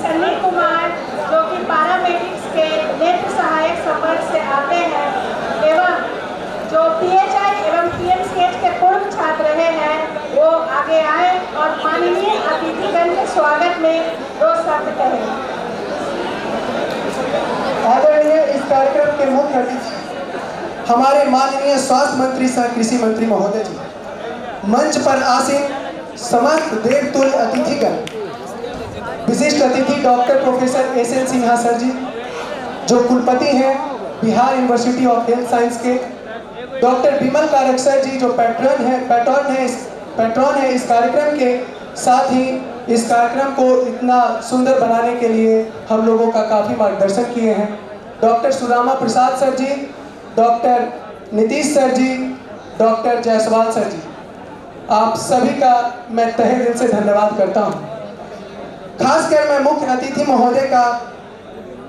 सन्नी कुमार जो कि पैरामेडिक्स के नेत्र सहायक संवर्ग से आते हैं एवं जो PHI एवं PMCH के पूर्व छात्र रहे हैं वो आगे आए और माननीय अतिथिगण के स्वागत में 2 शब्द कहें। आदरणीय इस कार्यक्रम के मुख्य अतिथि हमारे माननीय स्वास्थ्य मंत्री सह कृषि मंत्री महोदय जी, मंच पर आसीन समस्त देवतुल्य अतिथिगण, विशिष्ट अतिथि doctor professor SN Sinha sir ji जो कुलपति हैं Bihar university of health science के, डॉक्टर विमल कारक सर जी जो पैट्रॉन है इस कार्यक्रम के, साथ ही इस कार्यक्रम को इतना सुंदर बनाने के लिए हम लोगों का काफ़ी मार्गदर्शन किए हैं, डॉक्टर सुदामा प्रसाद सर जी, डॉक्टर नीतीश सर जी, डॉक्टर जायसवाल सर जी, आप सभी का मैं तहे दिल से धन्यवाद करता हूं। खासकर मैं मुख्य अतिथि महोदय का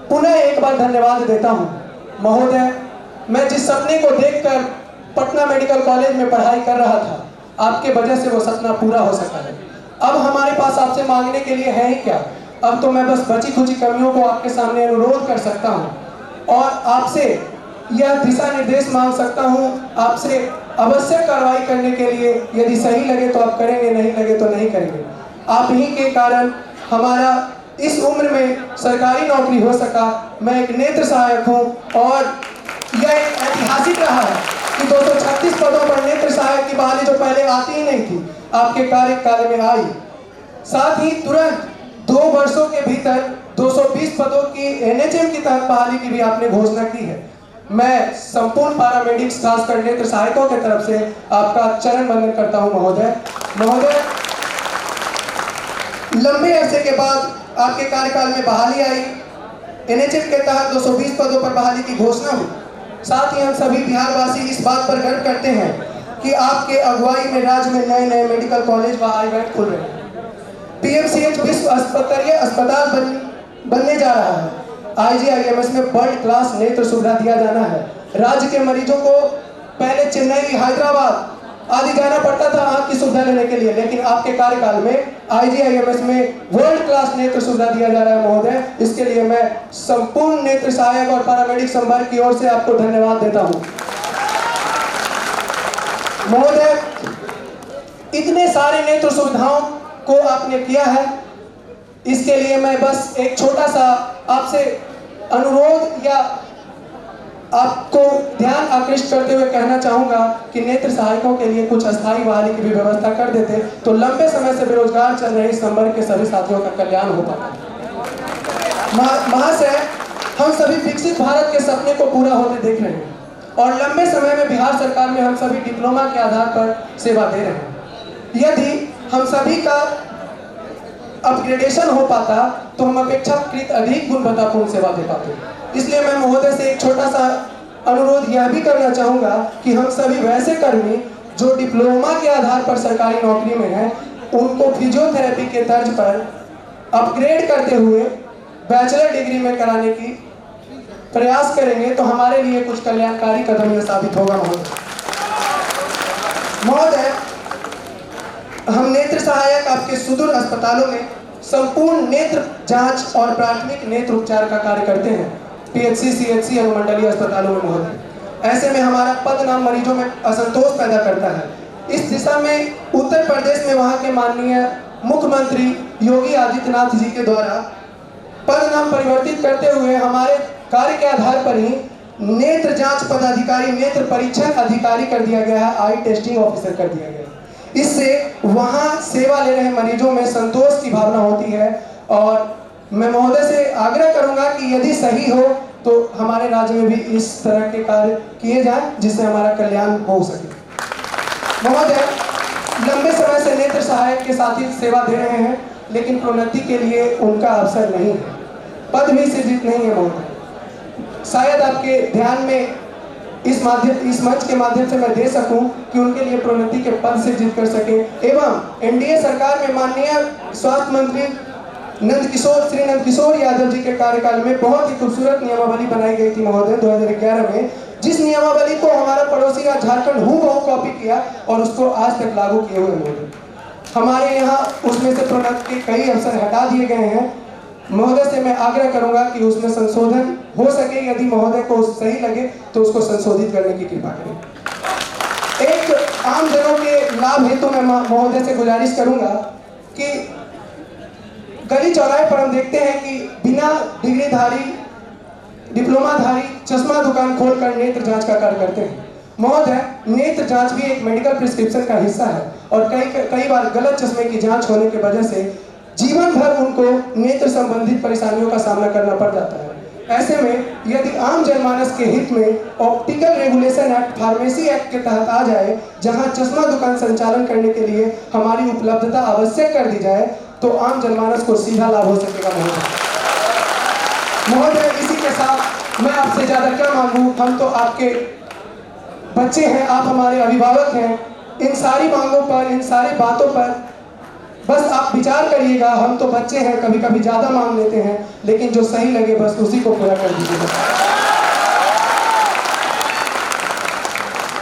पुनः एक बार धन्यवाद देता हूं। महोदय, मैं जिस सपने को देखकर पटना मेडिकल कॉलेज में पढ़ाई कर रहा था, आपके वजह से वो सपना पूरा हो सका है। अब हमारे पास आपसे मांगने के लिए है ही क्या, अब तो मैं बस बची खुची कमियों को आपके सामने अनुरोध कर सकता हूं और आपसे यह दिशा निर्देश मांग सकता हूं, आपसे अवश्य कार्रवाई करने के लिए। यदि सही लगे तो आप करेंगे, नहीं लगे तो नहीं करेंगे। आप ही के कारण हमारा इस उम्र में सरकारी नौकरी हो सका। मैं एक नेत्र सहायक हूं और यह एक ऐतिहासिक रहा है कि 236 पदों पर नेत्र सहायक की बहाली जो पहले आती ही नहीं थी, आपके कार्यकाल में आई। साथ ही तुरंत 2 वर्षों के भीतर 220 पदों की NHM की तहत बहाली की भी आपने घोषणा की है। मैं संपूर्ण पैरामेडिक्स खासकर नेत्र सहायकों की तरफ से आपका चरण वंदन करता हूं महोदय, लंबे अरसे के बाद आपके कार्यकाल में बहाली आई, NHM के तहत 220 पदों पर बहाली की घोषणा हुई। साथ ही हम सभी बिहारवासी इस बात पर गर्व करते हैं कि आपके अगुवाई में राज्य में नए नए मेडिकल कॉलेज व आईवेंट खुल रहे हैं। PMCH विश्व स्तरीय अस्पताल बनने जा रहा है। IGIMS में वर्ल्ड क्लास नेत्र सुविधा दिया जाना है। राज्य के मरीजों को पहले चेन्नई, हैदराबाद आदि जाना पड़ता था आंख की सुविधा लेने के लिए, लेकिन आपके कार्यकाल में IGIMS में वर्ल्ड क्लास नेत्र सुविधा दिया जा रहा है महोदय। इसके लिए मैं संपूर्ण नेत्र सहायक और पैरामेडिक संवर्ग की ओर से आपको धन्यवाद देता हूं। महोदय, इतने सारे नेत्र सुविधाओं को आपने किया है, इसके लिए मैं बस एक छोटा सा आपसे अनुरोध या आपको ध्यान आकृष्ट करते हुए कहना चाहूंगा कि नेत्र सहायकों के लिए कुछ अस्थायी बहाली की भी व्यवस्था कर देते तो लंबे समय से बेरोजगार चल रहे इस संवर्ग के सभी साथियों का कल्याण हो पाता। महाशय, हम सभी विकसित भारत के सपने को पूरा होते देख रहे हैं और लंबे समय में बिहार सरकार में हम सभी डिप्लोमा के आधार पर सेवा दे रहे हैं। यदि हम सभी का अपग्रेडेशन हो पाता तो हम अपेक्षाकृत अधिक गुणवत्तापूर्ण सेवा दे पाते। इसलिए मैं महोदय से एक छोटा सा अनुरोध यह भी करना चाहूँगा कि हम सभी वैसे कर्मी जो डिप्लोमा के आधार पर सरकारी नौकरी में हैं, उनको फिजियोथेरेपी के तर्ज पर अपग्रेड करते हुए बैचलर डिग्री में कराने की प्रयास करेंगे तो हमारे लिए कुछ कल्याणकारी कदम यह साबित होगा। महोदय, हम नेत्र सहायक आपके सुदूर अस्पतालों में संपूर्ण नेत्र जांच और प्राथमिक नेत्र उपचार का कार्य करते हैं। PHC, CHC अनुमंडलीय अस्पतालों में महोदय, ऐसे में हमारा पद नाम मरीजों में असंतोष पैदा करता है। इस दिशा में उत्तर प्रदेश में वहां के माननीय मुख्यमंत्री योगी आदित्यनाथ जी के द्वारा पद नाम परिवर्तित करते हुए हमारे कार्य के आधार पर ही नेत्र जांच पदाधिकारी, नेत्र परीक्षण अधिकारी कर दिया गया है, आई टेस्टिंग ऑफिसर कर दिया गया है। इससे वहां सेवा ले रहे मरीजों में संतोष की भावना होती है और मैं महोदय से आग्रह करूंगा कि यदि सही हो तो हमारे राज्य में भी इस तरह के कार्य किए जाएं जिससे हमारा कल्याण हो सके। महोदय, लंबे समय से नेत्र सहायक के साथी सेवा दे रहे हैं लेकिन प्रोन्नति के लिए उनका अवसर नहीं है, पद भी सृजित नहीं है। महोदय, शायद आपके ध्यान में इस मंच के माध्यम से मैं दे सकूं कि उनके लिए प्रोन्नति के पद सृजित कर सके एवं NDA सरकार में माननीय स्वास्थ्य मंत्री श्री नंदकिशोर यादव जी के कार्यकाल में बहुत ही खूबसूरत नियमावली बनाई गई थी महोदय 2011 में, जिस नियमावली को हमारा पड़ोसी झारखंड हूबहू कॉपी किया और उसको आज तक लागू किए हुए महोदय। हमारे यहाँ उसमें से प्रोन्नति के कई अवसर हटा दिए गए हैं। महोदय से मैं आग्रह करूंगा कि उसमें संशोधन हो सके, यदि महोदय को सही लगे तो उसको संशोधित करने की कृपा करें। एक आम जनों के लाभ हेतु मैं महोदय से गुजारिश करूंगा कि गली चौराहे पर हम देखते हैं कि बिना डिग्रीधारी, डिप्लोमाधारी चश्मा दुकान खोलकर नेत्र जांच का कार्य करते हैं। महोदय, नेत्र जांच भी एक मेडिकल प्रिस्क्रिप्शन का हिस्सा है और कई बार गलत चश्मे की जांच होने की वजह से जीवन भर उनको नेत्र संबंधित परेशानियों का सामना करना पड़ जाता है। ऐसे में यदि आम जनमानस के हित में optical regulation act, pharmacy act के तहत आ जाए, जहां चश्मा दुकान संचालन करने के लिए हमारी उपलब्धता आवश्यक कर दी जाए, तो आम जनमानस को सीधा लाभ हो सकेगा। महोदय, इसी के साथ मैं आपसे ज्यादा क्या मांगू, हम तो आपके बच्चे हैं, आप हमारे अभिभावक हैं। इन सारी मांगों पर, इन सारी बातों पर बस आप विचार करिएगा। हम तो बच्चे हैं, कभी कभी ज्यादा मांग लेते हैं, लेकिन जो सही लगे बस उसी को पूरा कर दीजिएगा।